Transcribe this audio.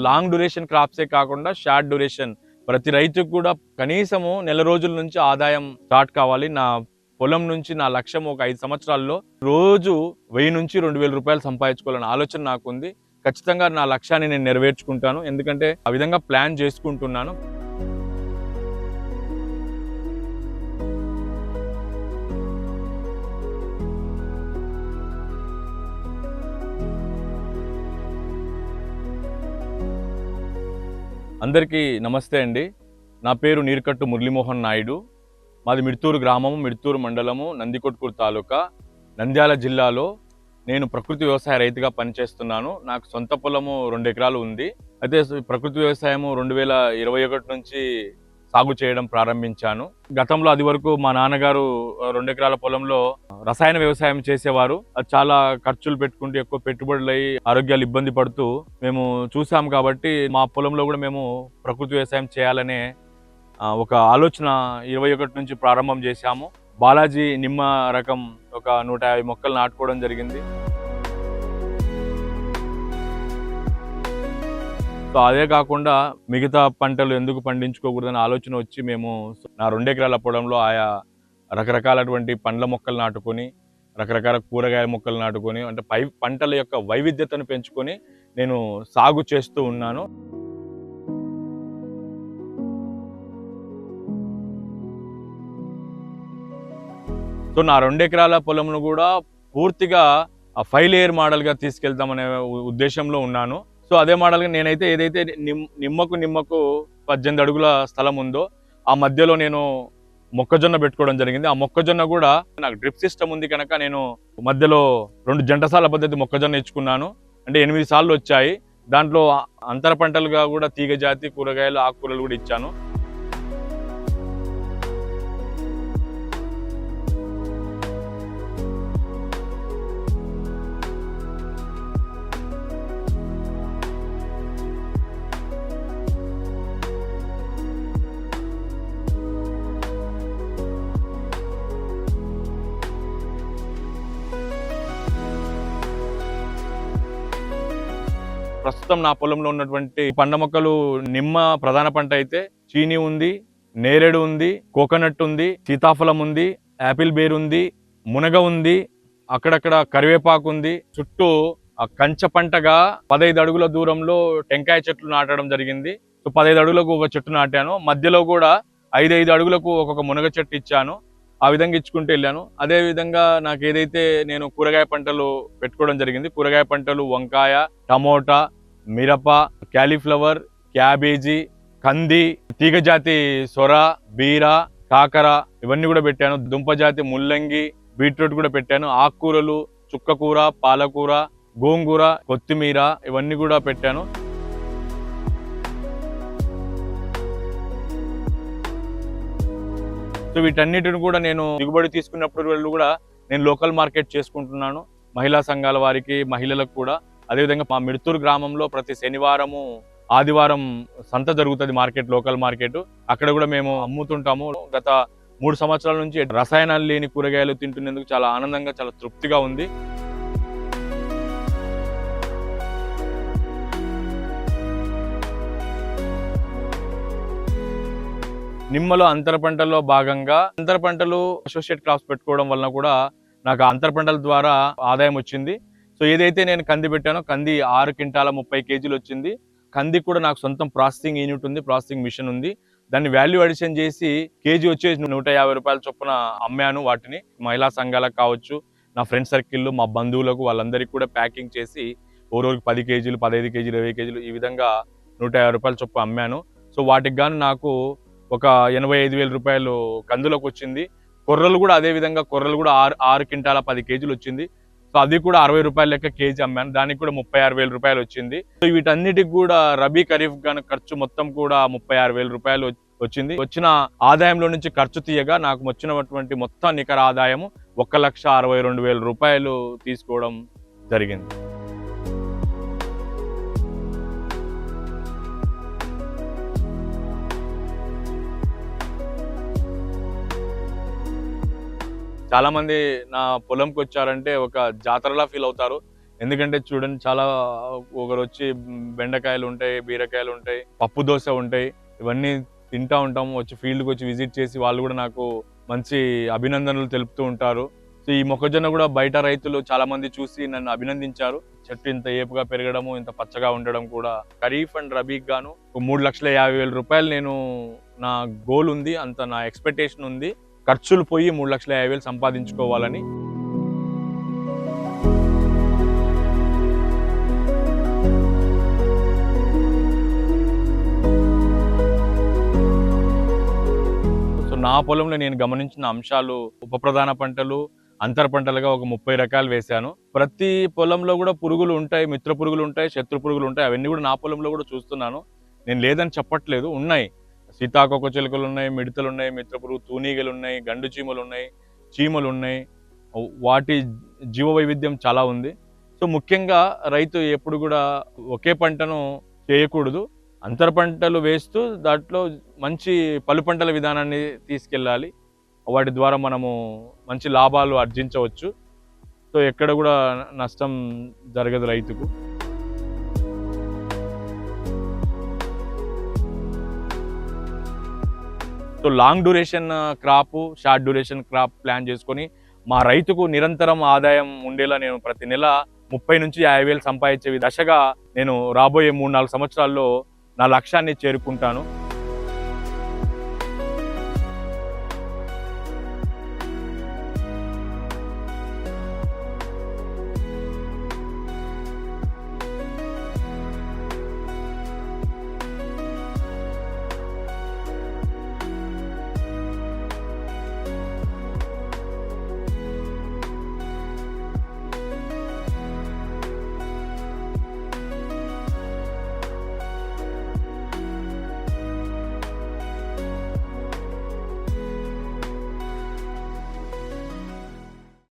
Long duration క్రాప్సే కాకుండా short duration ప్రతి రైతుకు కూడా కనీసము నెల రోజుల నుంచి ఆదాయం స్టార్ట్ కావాలి. నా పొలం నుంచి నా లక్ష్యం ఒక 5 సంవత్సరాల్లో రోజు 1000 నుంచి 2000 రూపాయలు సంపాదించుకోవాలనే ఆలోచన నాకుంది. ఖచ్చితంగా నా లక్ష్యాన్ని నేను నెరవేర్చుకుంటాను. ఎందుకంటే ఆ విధంగా ప్లాన్ చేసుకుంటున్నాను. అందరికీ నమస్తే అండి. నా పేరు నీర్కట్టు మురళీమోహన్ నాయుడు. మాది మిడ్తూరు గ్రామము, మిడ్తూరు మండలము, నందికొట్కూరు తాలూకా, నంద్యాల జిల్లాలో నేను ప్రకృతి వ్యవసాయ రైతుగా పనిచేస్తున్నాను. నాకు సొంత పొలము 2 ఎకరాలు ఉంది. అయితే ప్రకృతి వ్యవసాయము 2021 నుంచి సాగు చేయడం ప్రారంభించాను. గతంలో అది వరకు మా నాన్నగారు 2 ఎకరాల పొలంలో రసాయన వ్యవసాయం చేసేవారు. అది చాలా ఖర్చులు పెట్టుకుంటూ ఎక్కువ పెట్టుబడులు అయ్యి ఆరోగ్యాలు ఇబ్బంది పడుతూ మేము చూసాం. కాబట్టి మా పొలంలో కూడా మేము ప్రకృతి వ్యవసాయం చేయాలనే ఒక ఆలోచన 21 నుంచి ప్రారంభం చేశాము. బాలాజీ నిమ్మ రకం ఒక 150 మొక్కలు నాటుకోవడం జరిగింది. సో అదే కాకుండా మిగతా పంటలు ఎందుకు పండించుకోకూడదని ఆలోచన వచ్చి మేము నా 2 ఎకరాల పొలంలో ఆయా రకరకాలటువంటి పండ్ల మొక్కలు నాటుకొని, రకరకాల కూరగాయల మొక్కలు నాటుకొని, అంటే పంటల యొక్క వైవిధ్యతను పెంచుకొని నేను సాగు చేస్తూ ఉన్నాను. సో నా 2 ఎకరాల పొలంను కూడా పూర్తిగా 5 లేయర్ మోడల్గా తీసుకెళ్తామనే ఉద్దేశంలో ఉన్నాను. సో అదే మోడల్గా నేనైతే ఏదైతే నిమ్మకు 18 అడుగుల స్థలం ఉందో ఆ మధ్యలో నేను మొక్కజొన్న పెట్టుకోవడం జరిగింది. ఆ మొక్కజొన్న కూడా నాకు డ్రిప్ సిస్టమ్ ఉంది కనుక నేను మధ్యలో 2 జంటసాల పద్ధతి మొక్కజొన్న ఇచ్చుకున్నాను. అంటే 8 సార్లు వచ్చాయి. దాంట్లో అంతర పంటలుగా కూడా తీగ జాతి కూరగాయలు, ఆకుకూరలు కూడా ఇచ్చాను. ప్రస్తుతం నా పొలంలో ఉన్నటువంటి పండ్ల మొక్కలు నిమ్మ ప్రధాన పంట అయితే, చీనీ ఉంది, నేరేడు ఉంది, కోకోనట్ ఉంది, సీతాఫలం ఉంది, యాపిల్ బేర్ ఉంది, మునగ ఉంది, అక్కడక్కడ కరివేపాకు ఉంది. చుట్టూ కంచె పంటగా 15 అడుగుల దూరంలో టెంకాయ చెట్లు నాటడం జరిగింది. సో 15 అడుగులకు ఒక చెట్టు నాటాను. మధ్యలో కూడా 5 అడుగులకు ఒక్కొక్క మునగ చెట్టు ఇచ్చాను. ఆ విధంగా ఇచ్చుకుంటూ వెళ్ళాను. అదే విధంగా నాకు ఏదైతే నేను కూరగాయ పంటలు పెట్టుకోవడం జరిగింది, కూరగాయ పంటలు వంకాయ, టమోటా, మిరప, క్యాలీఫ్లవర్, క్యాబేజీ, కంది, తీగజాతి సొర, బీర, కాకర ఇవన్నీ కూడా పెట్టాను. దుంపజాతి ముల్లంగి, బీట్రూట్ కూడా పెట్టాను. ఆకుకూరలు, చుక్కకూర, పాలకూర, గోంగూర, కొత్తిమీర ఇవన్నీ కూడా పెట్టాను. సో వీటన్నిటిని కూడా నేను దిగుబడి తీసుకున్నప్పుడు కూడా నేను లోకల్ మార్కెట్ చేసుకుంటున్నాను. మహిళా సంఘాల వారికి, మహిళలకు కూడా. అదేవిధంగా మా మిడ్తూరు గ్రామంలో ప్రతి శనివారము, ఆదివారం సంత జరుగుతుంది, మార్కెట్, లోకల్ మార్కెట్. అక్కడ కూడా మేము అమ్ముతుంటాము. గత 3 సంవత్సరాల నుంచి రసాయనాలు లేని కూరగాయలు తింటున్నందుకు చాలా ఆనందంగా, చాలా తృప్తిగా ఉంది. నిమ్మలో అంతర పంటల్లో భాగంగా అంతర పంటలు అసోసియేట్ క్రాప్స్ పెట్టుకోవడం వలన కూడా నాకు అంతర పంటల ద్వారా ఆదాయం వచ్చింది. సో ఏదైతే నేను కంది పెట్టానో, కంది 6 క్వింటాల 30 కేజీలు వచ్చింది. కంది కూడా నాకు సొంతం ప్రాసెసింగ్ యూనిట్ ఉంది, ప్రాసెసింగ్ మిషన్ ఉంది. దాన్ని వాల్యూ అడిషన్ చేసి కేజీ వచ్చేసి 150 రూపాయల చొప్పున అమ్మాను. వాటిని మహిళా సంఘాలకు కావచ్చు, నా ఫ్రెండ్ సర్కిల్లో, మా బంధువులకు, వాళ్ళందరికీ కూడా ప్యాకింగ్ చేసి ఓరోకి 10 కేజీలు, 15 కేజీలు, 20 కేజీలు ఈ విధంగా 150 రూపాయల చొప్పున అమ్మాను. సో వాటికి గాను నాకు ఒక 85,000 రూపాయలు కందులకు వచ్చింది. కొర్రలు కూడా అదే విధంగా కొర్రలు కూడా 6 క్వింటాల 10 కేజీలు వచ్చింది. సో అది కూడా 60 రూపాయల లెక్క కేజీ అమ్మాను. దానికి కూడా 36,000 రూపాయలు వచ్చింది. సో వీటన్నిటికి కూడా రబీ ఖరీఫ్ గాను ఖర్చు మొత్తం కూడా 36,000 రూపాయలు వచ్చింది. వచ్చిన ఆదాయంలో నుంచి ఖర్చు తీయగా నాకు వచ్చినటువంటి మొత్తం నికర ఆదాయము 1,62,000 రూపాయలు తీసుకోవడం జరిగింది. చాలా మంది నా పొలంకి వచ్చారంటే ఒక జాతరలా ఫీల్ అవుతారు. ఎందుకంటే చూడండి, చాలా ఒకరు వచ్చి బెండకాయలు ఉంటాయి, బీరకాయలు ఉంటాయి, పప్పు దోశ ఉంటాయి, ఇవన్నీ తింటా ఉంటాము. వచ్చి ఫీల్డ్కి వచ్చి విజిట్ చేసి వాళ్ళు కూడా నాకు మంచి అభినందనలు తెలుపుతూ ఉంటారు. సో ఈ మొక్కజొన్న కూడా బయట రైతులు చాలా మంది చూసి నన్ను అభినందించారు. చెట్టు ఇంత ఏపుగా పెరగడము, ఇంత పచ్చగా ఉండడం కూడా. ఖరీఫ్ అండ్ రబీకి గాను 3,50,000 రూపాయలు నేను నా గోల్ ఉంది, అంత నా ఎక్స్పెక్టేషన్ ఉంది. ఖర్చులు పోయి 3,50,000 సంపాదించుకోవాలని. సో నా పొలంలో నేను గమనించిన అంశాలు, ఉప ప్రధాన పంటలు, అంతర పంటలుగా ఒక 30 రకాలు వేశాను. ప్రతి పొలంలో కూడా పురుగులు ఉంటాయి, మిత్ర పురుగులు ఉంటాయి, శత్రు పురుగులు ఉంటాయి. అవన్నీ కూడా నా పొలంలో కూడా చూస్తున్నాను. నేను లేదని చెప్పట్లేదు, ఉన్నాయి. సీతాకోక చిలుకలు ఉన్నాయి, మిడతలు ఉన్నాయి, మిత్రపురుగు తూనీగలు ఉన్నాయి, గండు చీమలు ఉన్నాయి, చీమలు ఉన్నాయి. వాటి జీవ వైవిధ్యం చాలా ఉంది. సో ముఖ్యంగా రైతు ఎప్పుడు కూడా ఒకే పంటను చేయకూడదు. అంతర పంటలు వేస్తూ దాంట్లో మంచి పలు పంటల విధానాన్ని తీసుకెళ్ళాలి. వాటి ద్వారా మనము మంచి లాభాలు ఆర్జించవచ్చు. సో ఎక్కడ కూడా నష్టం జరగదు రైతుకు. So long duration crop, short duration crop plan చేసుకొని మా రైతుకు నిరంతరం ఆదాయం ఉండేలా నేను ప్రతి నెల 30,000 నుంచి 50,000 సంపాదించే దశగా నేను రాబోయే 3-4 సంవత్సరాల్లో నా లక్ష్యాన్ని చేరుకుంటాను.